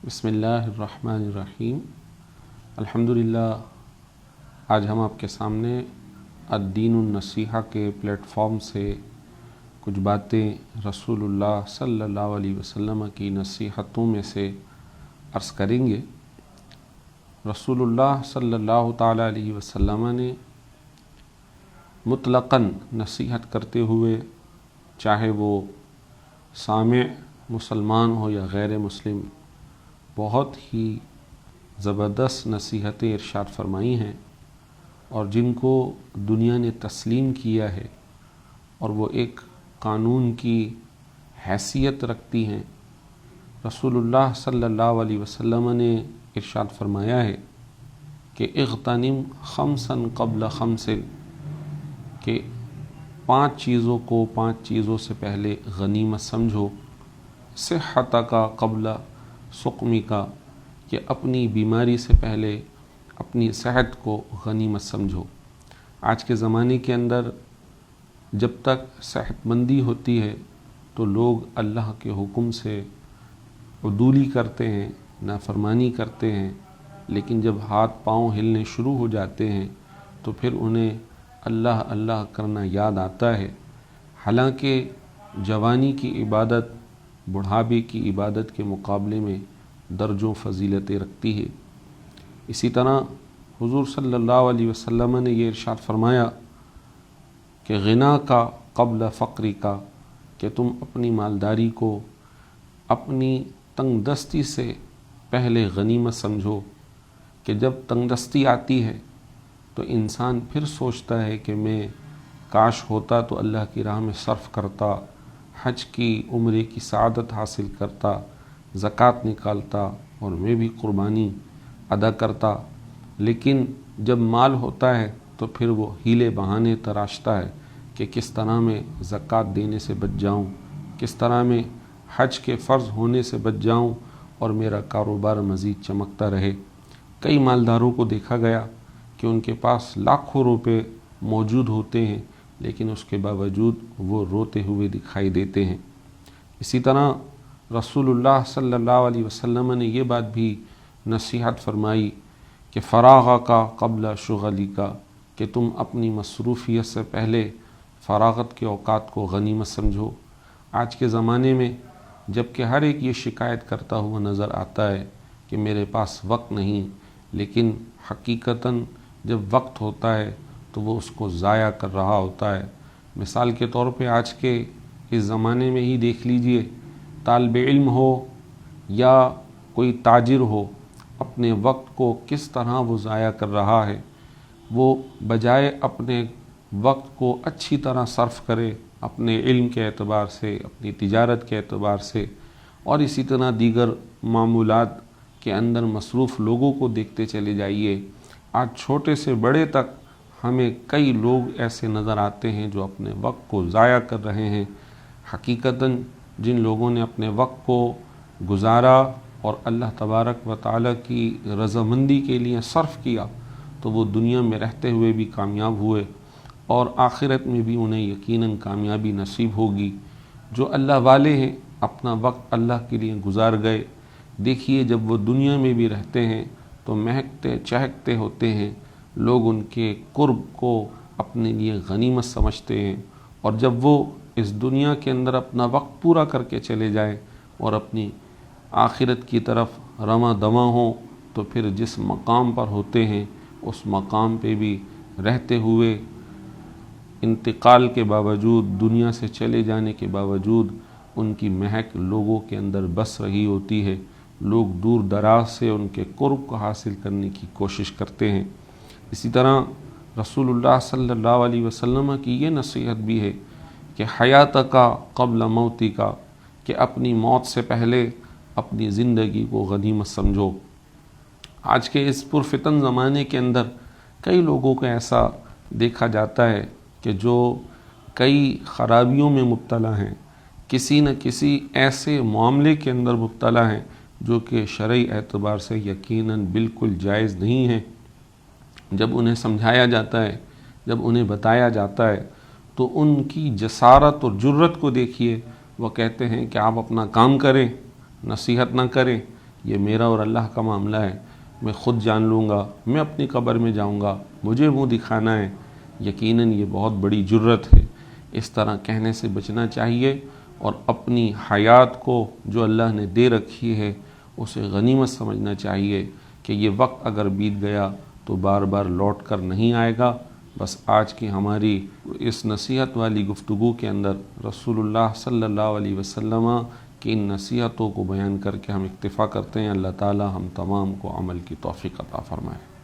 بسم اللہ الرحمن الرحیم۔ الحمدللہ، آج ہم آپ کے سامنے الدین النصیحہ کے پلیٹ فارم سے کچھ باتیں رسول اللہ صلی اللہ علیہ وسلم کی نصیحتوں میں سے عرض کریں گے۔ رسول اللہ صلی اللہ تعالیٰ علیہ وسلم نے مطلقاً نصیحت کرتے ہوئے، چاہے وہ سامع مسلمان ہو یا غیر مسلم، بہت ہی زبردست نصیحتیں ارشاد فرمائی ہیں، اور جن کو دنیا نے تسلیم کیا ہے اور وہ ایک قانون کی حیثیت رکھتی ہیں۔ رسول اللہ صلی اللہ علیہ وسلم نے ارشاد فرمایا ہے کہ اغتنم خمسا قبل خمس، کہ 5 چیزوں کو 5 چیزوں سے پہلے غنیمت سمجھو۔ صحتک قبل سقمک، کہ اپنی بیماری سے پہلے اپنی صحت کو غنیمت سمجھو۔ آج کے زمانے کے اندر جب تک صحت مندی ہوتی ہے تو لوگ اللہ کے حکم سے عدولی کرتے ہیں، نافرمانی کرتے ہیں، لیکن جب ہاتھ پاؤں ہلنے شروع ہو جاتے ہیں تو پھر انہیں اللہ اللہ کرنا یاد آتا ہے۔ حالانکہ جوانی کی عبادت بڑھاپے کی عبادت کے مقابلے میں درجوں فضیلتیں رکھتی ہے۔ اسی طرح حضور صلی اللہ علیہ وسلم نے یہ ارشاد فرمایا کہ غنا کا قبل فقری کا، کہ تم اپنی مالداری کو اپنی تنگ دستی سے پہلے غنیمت سمجھو، کہ جب تنگ دستی آتی ہے تو انسان پھر سوچتا ہے کہ میں کاش ہوتا تو اللہ کی راہ میں صرف کرتا، حج کی عمرے کی سعادت حاصل کرتا، زکوٰۃ نکالتا اور میں بھی قربانی ادا کرتا۔ لیکن جب مال ہوتا ہے تو پھر وہ ہیلے بہانے تراشتا ہے کہ کس طرح میں زکوٰۃ دینے سے بچ جاؤں، کس طرح میں حج کے فرض ہونے سے بچ جاؤں اور میرا کاروبار مزید چمکتا رہے۔ کئی مالداروں کو دیکھا گیا کہ ان کے پاس لاکھوں روپے موجود ہوتے ہیں، لیکن اس کے باوجود وہ روتے ہوئے دکھائی دیتے ہیں۔ اسی طرح رسول اللہ صلی اللہ علیہ وسلم نے یہ بات بھی نصیحت فرمائی کہ فراغ کا قبل شغلی کا، کہ تم اپنی مصروفیت سے پہلے فراغت کے اوقات کو غنیمت سمجھو۔ آج کے زمانے میں جب کہ ہر ایک یہ شکایت کرتا ہوا نظر آتا ہے کہ میرے پاس وقت نہیں، لیکن حقیقتاً جب وقت ہوتا ہے تو وہ اس کو ضائع کر رہا ہوتا ہے۔ مثال کے طور پہ آج کے اس زمانے میں ہی دیکھ لیجئے، طالب علم ہو یا کوئی تاجر ہو، اپنے وقت کو کس طرح وہ ضائع کر رہا ہے۔ وہ بجائے اپنے وقت کو اچھی طرح صرف کرے، اپنے علم کے اعتبار سے، اپنی تجارت کے اعتبار سے، اور اسی طرح دیگر معمولات کے اندر مصروف لوگوں کو دیکھتے چلے جائیے، آج چھوٹے سے بڑے تک ہمیں کئی لوگ ایسے نظر آتے ہیں جو اپنے وقت کو ضائع کر رہے ہیں۔ حقیقتاً جن لوگوں نے اپنے وقت کو گزارا اور اللہ تبارک و تعالیٰ کی رضامندی کے لیے صرف کیا تو وہ دنیا میں رہتے ہوئے بھی کامیاب ہوئے، اور آخرت میں بھی انہیں یقیناً کامیابی نصیب ہوگی۔ جو اللہ والے ہیں اپنا وقت اللہ کے لیے گزار گئے، دیکھیے جب وہ دنیا میں بھی رہتے ہیں تو مہکتے چہکتے ہوتے ہیں، لوگ ان کے قرب کو اپنے لیے غنیمت سمجھتے ہیں، اور جب وہ اس دنیا کے اندر اپنا وقت پورا کر کے چلے جائیں اور اپنی آخرت کی طرف رواں دواں ہوں تو پھر جس مقام پر ہوتے ہیں اس مقام پہ بھی رہتے ہوئے، انتقال کے باوجود، دنیا سے چلے جانے کے باوجود ان کی مہک لوگوں کے اندر بس رہی ہوتی ہے۔ لوگ دور دراز سے ان کے قرب کو حاصل کرنے کی کوشش کرتے ہیں۔ اسی طرح رسول اللہ صلی اللہ علیہ وسلم کی یہ نصیحت بھی ہے کہ حیات کا قبل موتی کا، کہ اپنی موت سے پہلے اپنی زندگی کو غنیمت سمجھو۔ آج کے اس پرفتن زمانے کے اندر کئی لوگوں کو ایسا دیکھا جاتا ہے کہ جو کئی خرابیوں میں مبتلا ہیں، کسی نہ کسی ایسے معاملے کے اندر مبتلا ہیں جو کہ شرعی اعتبار سے یقیناً بالکل جائز نہیں ہے۔ جب انہیں سمجھایا جاتا ہے، جب انہیں بتایا جاتا ہے تو ان کی جسارت اور جرت کو دیکھیے۔ وہ کہتے ہیں کہ آپ اپنا کام کریں، نصیحت نہ کریں، یہ میرا اور اللہ کا معاملہ ہے، میں خود جان لوں گا، میں اپنی قبر میں جاؤں گا، مجھے منہ دکھانا ہے، یقیناً یہ بہت بڑی جرت ہے۔ اس طرح کہنے سے بچنا چاہیے، اور اپنی حیات کو جو اللہ نے دے رکھی ہے اسے غنیمت سمجھنا چاہیے کہ یہ وقت اگر بیت گیا تو بار بار لوٹ کر نہیں آئے گا۔ بس آج کی ہماری اس نصیحت والی گفتگو کے اندر رسول اللہ صلی اللہ علیہ وسلم کی ان نصیحتوں کو بیان کر کے ہم اکتفا کرتے ہیں۔ اللہ تعالی ہم تمام کو عمل کی توفیق عطا فرمائے۔